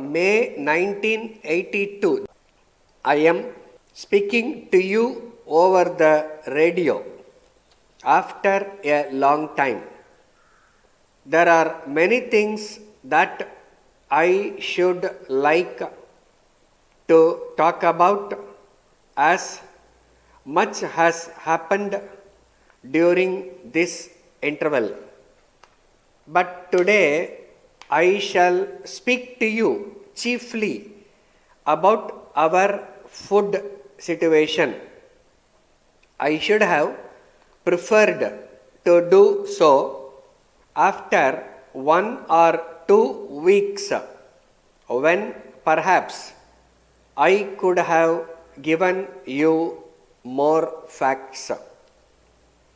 May 1982. I am speaking to you over the radio after a long time. There are many things that I should like to talk about, as much has happened during this interval. But today I shall speak to you chiefly about our food situation. I should have preferred to do so after 1 or 2 weeks, when perhaps I could have given you more facts.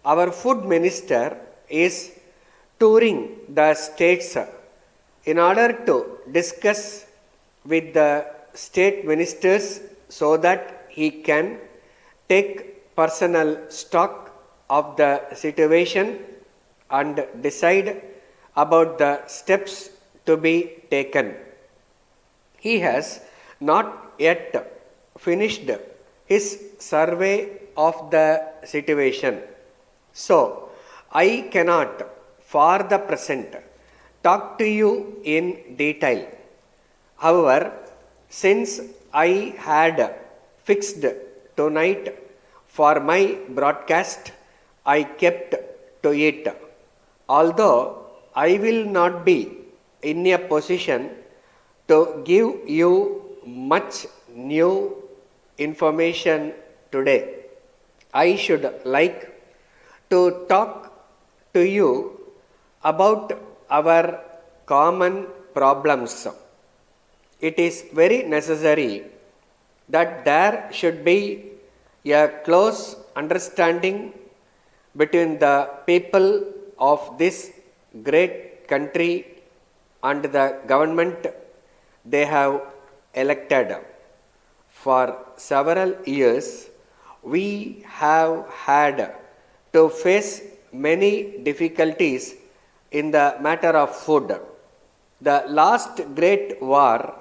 Our food minister is touring the states in order to discuss with the state ministers so that he can take personal stock of the situation and decide about the steps to be taken. He has not yet finished his survey of the situation, so I cannot for the present talk to you in detail. However, since I had fixed tonight for my broadcast, I kept to it. Although I will not be in a position to give you much new information today, I should like to talk to you about our common problems. It is very necessary that there should be a close understanding between the people of this great country and the government they have elected. For several years, we have had to face many difficulties in the matter of food. The last great war,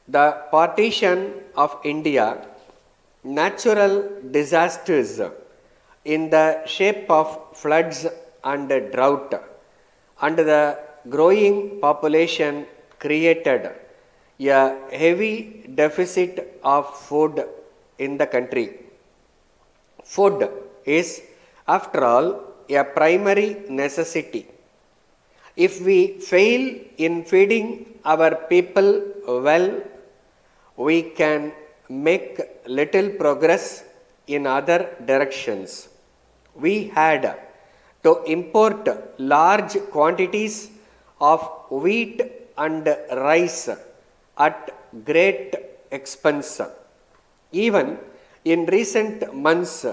the partition of India, natural disasters in the shape of floods and drought, and the growing population created a heavy deficit of food in the country. Food is, after all, a primary necessity. If we fail in feeding our people well, we can make little progress in other directions. We had to import large quantities of wheat and rice at great expense. Even in recent months,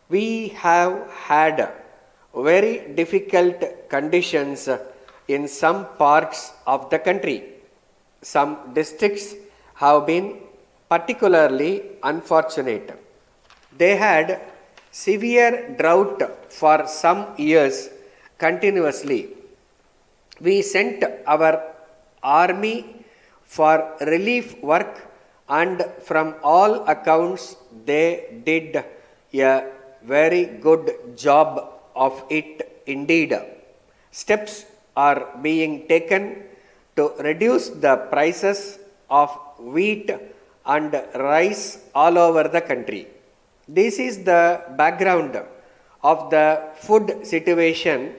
we have had very difficult conditions in some parts of the country. Some districts have been particularly unfortunate. They had severe drought for some years continuously. We sent our army for relief work, and from all accounts they did a very good job of it indeed. Steps are being taken to reduce the prices of wheat and rice all over the country. This is the background of the food situation,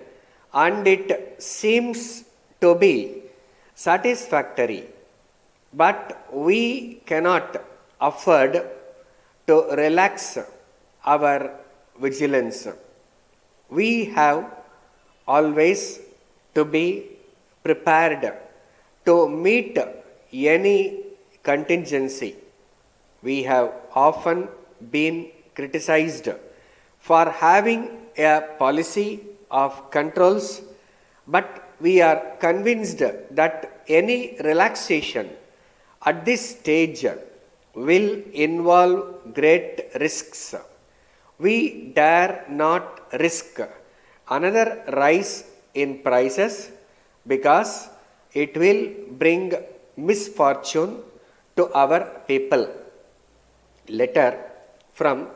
and it seems to be satisfactory. But we cannot afford to relax our vigilance. We have always to be prepared to meet any contingency. We have often been criticized for having a policy of controls, but we are convinced that any relaxation at this stage will involve great risks. We dare not risk another rise in prices because it will bring misfortune to our people. Letter from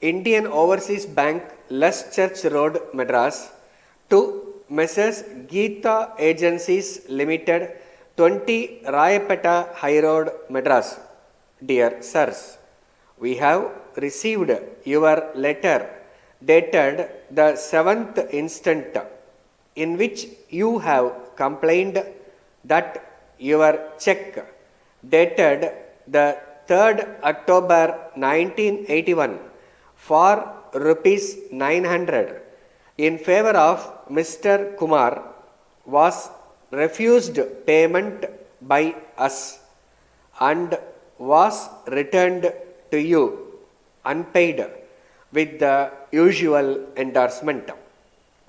Indian Overseas Bank, Les Church Road, Madras, to Messrs. Geeta Agencies Limited, 20 Rayapeta High Road, Madras. Dear sirs, we have received your letter dated the 7th instant, in which you have complained that your check dated the 3rd October 1981 for rupees 900 in favor of Mr. Kumar was refused payment by us and was returned to you unpaid with the usual endorsement.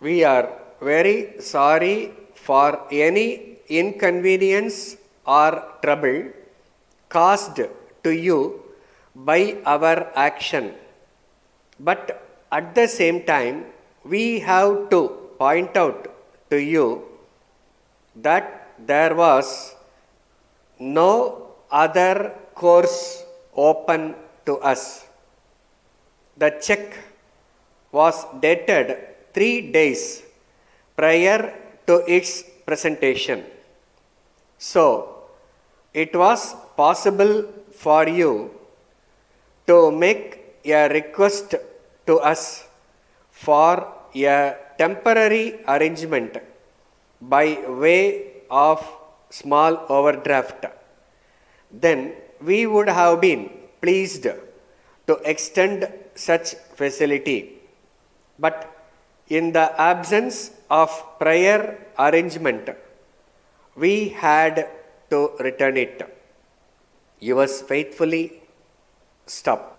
We are very sorry for any inconvenience or trouble caused to you by our action, but at the same time we have to point out to you that there was no other course open to us. The check was dated 3 days prior to its presentation, so it was possible for you to make a request to us for a temporary arrangement by way of small overdraft. Then we would have been pleased to extend such facility, but in the absence of prior arrangement, we had to return it. Yours faithfully, Stop.